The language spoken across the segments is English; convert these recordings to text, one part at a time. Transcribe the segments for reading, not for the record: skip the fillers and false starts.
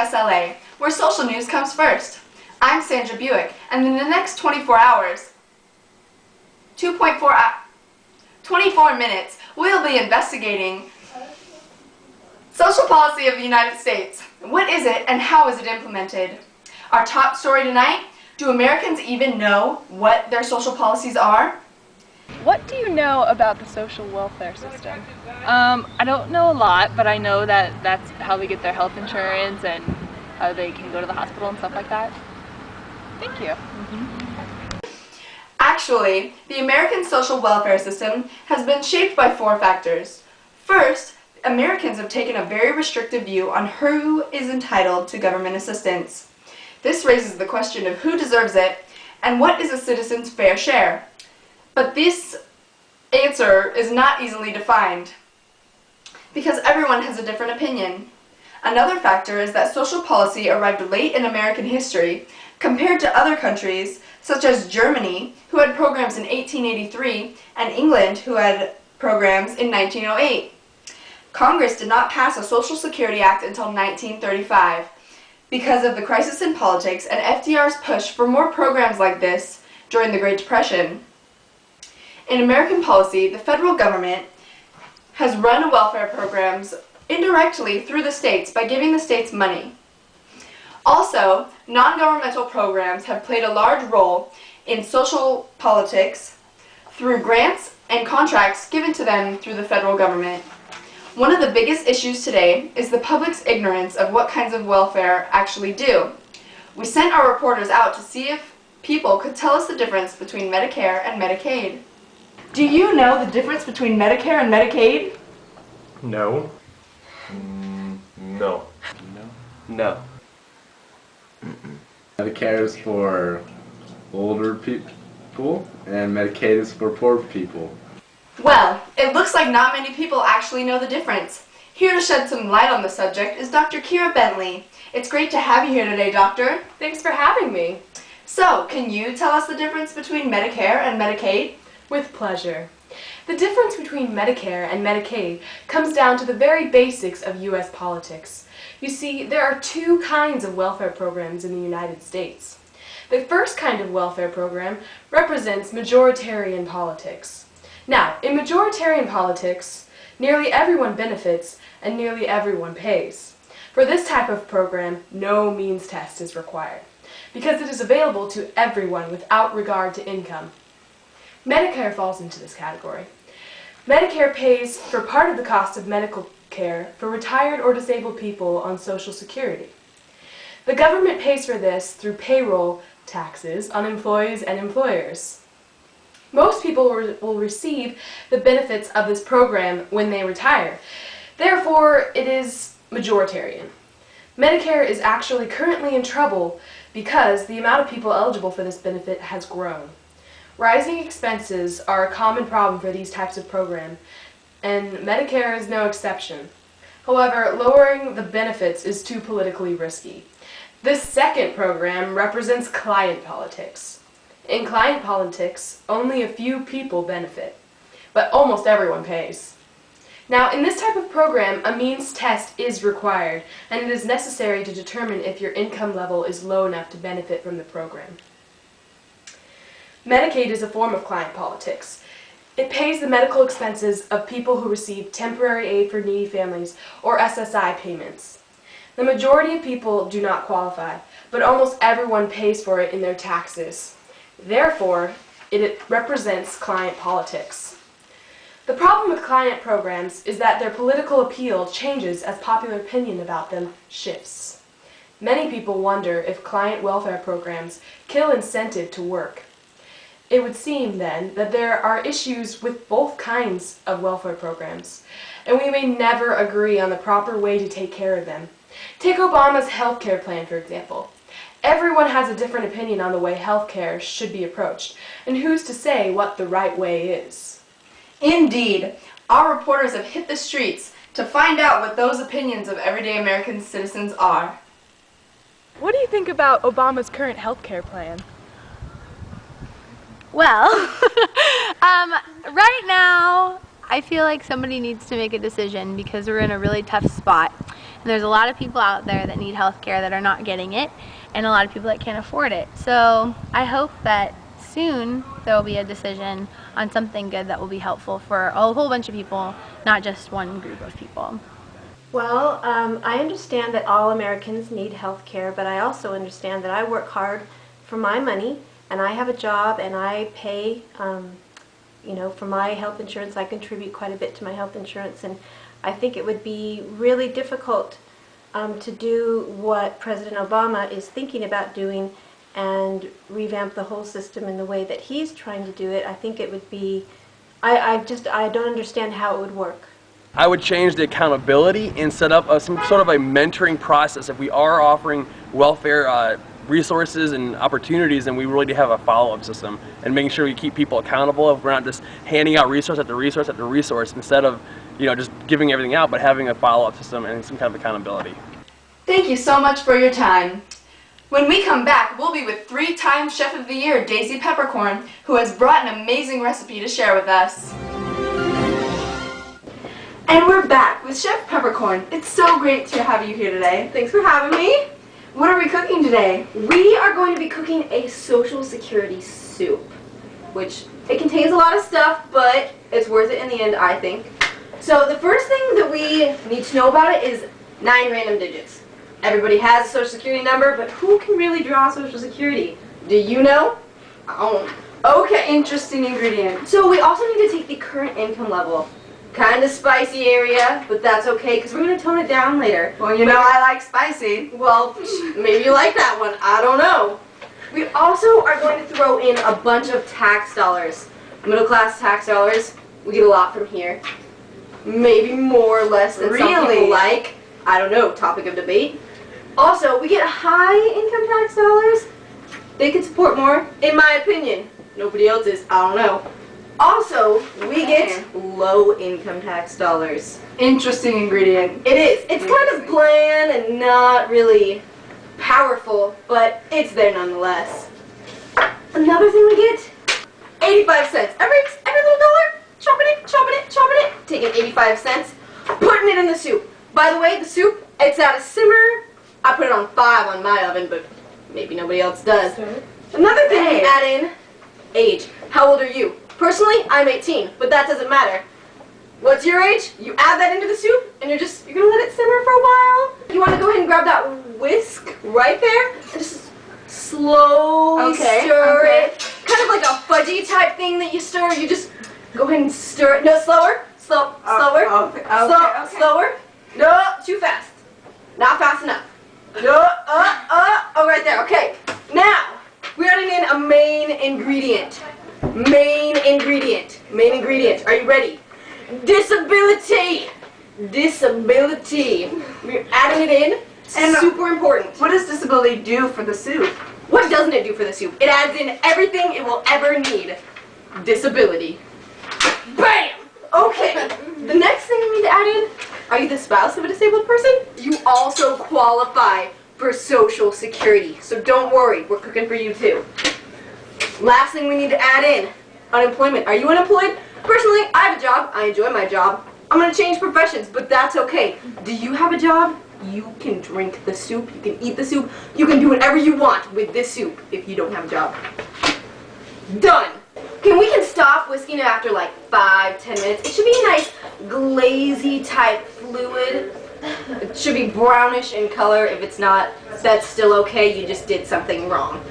hsla, where social news comes first. I'm Sandra Buick, and in the next 24 minutes, we'll be investigating social policy of the United States. What is it and how is it implemented? Our top story tonight, do Americans even know what their social policies are? What do you know about the social welfare system? I don't know a lot, but I know that that's how they get their health insurance and how they can go to the hospital and stuff like that. Thank you. Actually, the American social welfare system has been shaped by 4 factors. First, Americans have taken a very restrictive view on who is entitled to government assistance. This raises the question of who deserves it and what is a citizen's fair share. But this answer is not easily defined because everyone has a different opinion. Another factor is that social policy arrived late in American history compared to other countries such as Germany, who had programs in 1883, and England, who had programs in 1908. Congress did not pass a Social Security Act until 1935 because of the crisis in politics and FDR's push for more programs like this during the Great Depression. In American policy, the federal government has run welfare programs indirectly through the states by giving the states money. Also, non-governmental programs have played a large role in social politics through grants and contracts given to them through the federal government. One of the biggest issues today is the public's ignorance of what kinds of welfare actually do. We sent our reporters out to see if people could tell us the difference between Medicare and Medicaid. Do you know the difference between Medicare and Medicaid? No. No. No. Medicare is for older people and Medicaid is for poor people. Well, it looks like not many people actually know the difference. Here to shed some light on the subject is Dr. Kira Bentley. It's great to have you here today, Doctor. Thanks for having me. So, can you tell us the difference between Medicare and Medicaid? With pleasure. The difference between Medicare and Medicaid comes down to the very basics of U.S. politics. You see, there are 2 kinds of welfare programs in the United States. The first kind of welfare program represents majoritarian politics. Now, in majoritarian politics, nearly everyone benefits and nearly everyone pays. For this type of program, no means test is required, because it is available to everyone without regard to income. Medicare falls into this category. Medicare pays for part of the cost of medical care for retired or disabled people on Social Security. The government pays for this through payroll taxes on employees and employers. Most people will receive the benefits of this program when they retire. Therefore, it is majoritarian. Medicare is actually currently in trouble because the amount of people eligible for this benefit has grown. Rising expenses are a common problem for these types of programs, and Medicare is no exception. However, lowering the benefits is too politically risky. This second program represents client politics. In client politics, only a few people benefit, but almost everyone pays. Now, in this type of program, a means test is required, and it is necessary to determine if your income level is low enough to benefit from the program. Medicaid is a form of client politics. It pays the medical expenses of people who receive temporary aid for needy families, or SSI payments. The majority of people do not qualify, but almost everyone pays for it in their taxes. Therefore, it represents client politics. The problem with client programs is that their political appeal changes as popular opinion about them shifts. Many people wonder if client welfare programs kill incentive to work. It would seem, then, that there are issues with both kinds of welfare programs, and we may never agree on the proper way to take care of them. Take Obama's health care plan, for example. Everyone has a different opinion on the way health care should be approached, and who's to say what the right way is? Indeed, our reporters have hit the streets to find out what those opinions of everyday American citizens are. What do you think about Obama's current health care plan? Well, right now, I feel like somebody needs to make a decision because we're in a really tough spot. there's a lot of people out there that need health care that are not getting it, and a lot of people that can't afford it. So I hope that soon there will be a decision on something good that will be helpful for a whole bunch of people, not just one group of people. Well, I understand that all Americans need health care, but I also understand that I work hard for my money, and I have a job, and I pay, you know, for my health insurance. I contribute quite a bit to my health insurance, and I think it would be really difficult to do what President Obama is thinking about doing and revamp the whole system in the way that he's trying to do it. I think it would be, I don't understand how it would work. I would change the accountability and set up some sort of a mentoring process. If we are offering welfare resources and opportunities, then we really do have a follow-up system and making sure we keep people accountable. If we're not just handing out resource after resource after resource, instead of, you know, just giving everything out, but having a follow-up system and some kind of accountability. Thank you so much for your time. When we come back, we'll be with 3-time Chef of the Year, Daisy Peppercorn, who has brought an amazing recipe to share with us. And we're back with Chef Peppercorn. It's so great to have you here today. Thanks for having me. What are we cooking today? We are going to be cooking a Social Security soup, which it contains a lot of stuff, but it's worth it in the end, I think. So the first thing that we need to know about it is 9 random digits. Everybody has a Social Security number, but who can really draw Social Security? Do you know? Okay, interesting ingredient. So we also need to take the current income level. Kind of spicy area, but that's okay because we're going to tone it down later. Well, you know I like spicy. Well, maybe you like that one. I don't know. We also are going to throw in a bunch of tax dollars. Middle class tax dollars. We get a lot from here. Maybe more or less than some people like. I don't know. Topic of debate. Also, we get high income tax dollars. They could support more, in my opinion. Nobody else's. I don't know. Also, we get low income tax dollars. Interesting ingredient. It is. It's kind of bland and not really powerful, but it's there nonetheless. Another thing we get, 85 cents. Every little dollar, chopping it, taking 85 cents, putting it in the soup. By the way, the soup, it's at a simmer. I put it on 5 on my oven, but maybe nobody else does. Another thing we add in, age. How old are you? Personally, I'm 18, but that doesn't matter. What's your age? You add that into the soup, and you're gonna let it simmer for a while. You wanna go ahead and grab that whisk right there, and just slowly stir it. Kind of like a fudgy type thing that you stir. You just go ahead and stir it. No, slower. Slower. Slower. No, too fast. Not fast enough. No, oh, right there. Okay. Now, we're adding in a main ingredient. Main ingredient. Are you ready? Disability. We're adding it in. And super important. What does disability do for the soup? What doesn't it do for the soup? It adds in everything it will ever need. Disability. Bam! Okay. The next thing we need to add in, are you the spouse of a disabled person? You also qualify for Social Security. So don't worry, we're cooking for you too. Last thing we need to add in, unemployment. Are you unemployed? Personally, I have a job. I enjoy my job. I'm going to change professions, but that's okay. Do you have a job? You can drink the soup. You can eat the soup. You can do whatever you want with this soup if you don't have a job. Done. Okay, we can stop whisking it after like 5-10 minutes. It should be a nice glazy type fluid. It should be brownish in color. If it's not, that's still okay. You just did something wrong.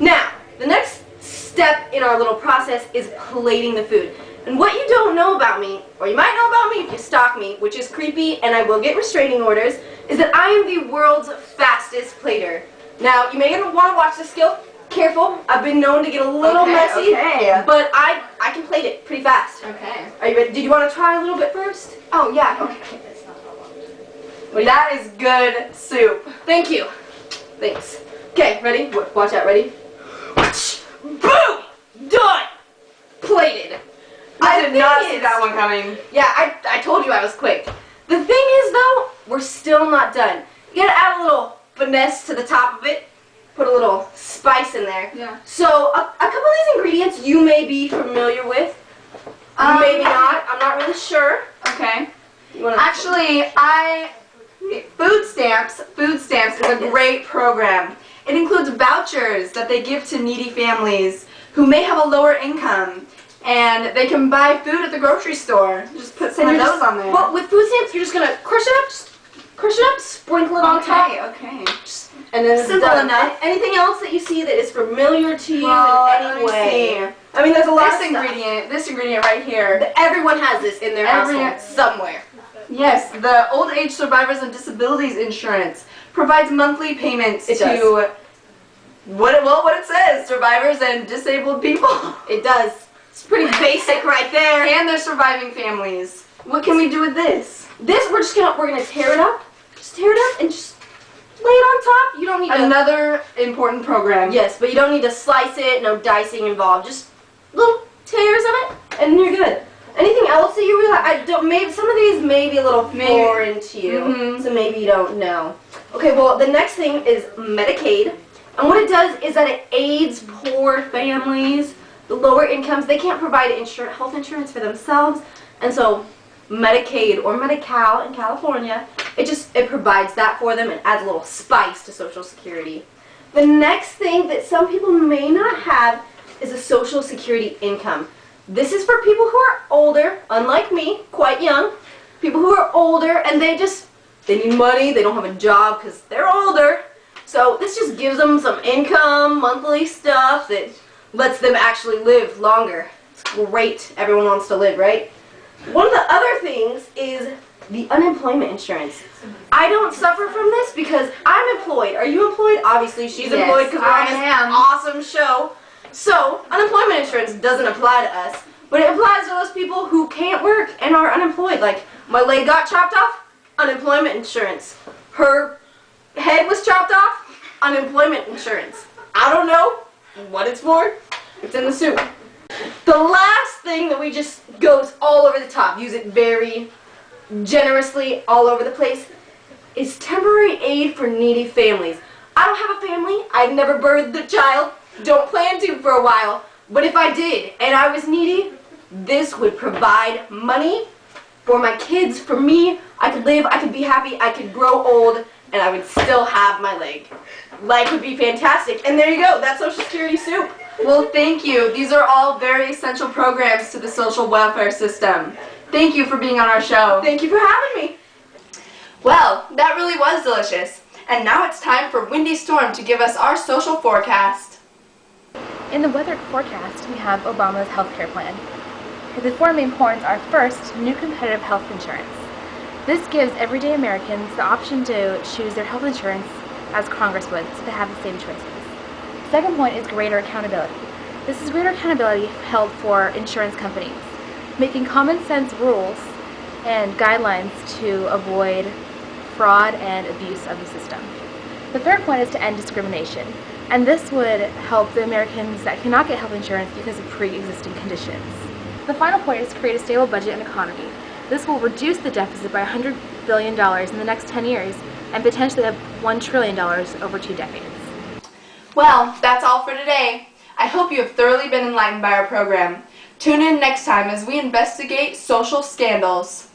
Now, the next step in our little process is plating the food. And what you don't know about me, or you might know about me if you stalk me, which is creepy and I will get restraining orders, is that I am the world's fastest plater. Now, you may want to watch this skill. Careful, I've been known to get a little messy, but I can plate it pretty fast. Okay. Are you ready? Did you want to try a little bit first? Oh, yeah. Okay. Well, that is good soup. Thank you. Thanks. Okay, ready? Watch out, ready? Boom! Done! Plated. I did not see that one coming. Yeah, I told you I was quick. The thing is, though, we're still not done. You gotta add a little finesse to the top of it. Put a little spice in there. Yeah. So, a couple of these ingredients you may be familiar with. Maybe not. I'm not really sure. Okay. You wanna Actually, I Food stamps is a great program. It includes vouchers that they give to needy families who may have a lower income, and they can buy food at the grocery store. Just put some of those on there. Well, with food stamps, you're just gonna crush it up, sprinkle it on top. Okay. And then Simple enough. Anything else that you see that is familiar to you Well, in let any me way? I mean, there's a lot of This ingredient right here. stuff. Everyone has this in their household somewhere. Yes, the Old Age Survivors and Disabilities Insurance provides monthly payments It to does. what it says, survivors and disabled people. It does. It's pretty basic right there. And their surviving families. What can we do with this? This we're gonna tear it up. Just tear it up and just lay it on top. You don't need to. Another important program. Yes, but you don't need to slice it. No dicing involved. Just little tears of it, and you're good. Anything else that you realize? I don't. Maybe some of these may be a little foreign to you, so maybe you don't know. Okay, well the next thing is Medicaid, and what it does is that it aids poor families, the lower incomes. They can't provide health insurance for themselves, and so Medicaid or Medi-Cal in California, it provides that for them and adds a little spice to Social Security. The next thing that some people may not have is a Social Security income. This is for people who are older, unlike me, quite young. People who are older and they need money, they don't have a job because they're older. So this just gives them some income, monthly stuff that lets them actually live longer. It's great. Everyone wants to live, right? One of the other things is the unemployment insurance. I don't suffer from this because I'm employed. Are you employed? Obviously, she's employed because we're on this awesome show. So, unemployment insurance doesn't apply to us, but it applies to those people who can't work and are unemployed. Like, my leg got chopped off, unemployment insurance. Her head was chopped off, unemployment insurance. I don't know what it's for. It's in the soup. The last thing that we just goes all over the top, use it very generously all over the place, is temporary aid for needy families. I don't have a family. I've never birthed a child. Don't plan to for a while. But if I did and I was needy, this would provide money for my kids, for me. I could live, I could be happy, I could grow old, and I would still have my leg. Life would be fantastic. And there you go. That's Social Security soup. Well, thank you. These are all very essential programs to the social welfare system. Thank you for being on our show. Thank you for having me. Well, that really was delicious. And now it's time for Windy Storm to give us our social forecast. In the weather forecast, we have Obama's healthcare plan. The four main points are: first, new competitive health insurance. This gives everyday Americans the option to choose their health insurance as Congress would, so they have the same choices. Second point is greater accountability. This is greater accountability held for insurance companies, making common sense rules and guidelines to avoid fraud and abuse of the system. The third point is to end discrimination, and this would help the Americans that cannot get health insurance because of pre-existing conditions. The final point is to create a stable budget and economy. This will reduce the deficit by $100 billion in the next 10 years and potentially have $1 trillion over 2 decades. Well, that's all for today. I hope you have thoroughly been enlightened by our program. Tune in next time as we investigate social scandals.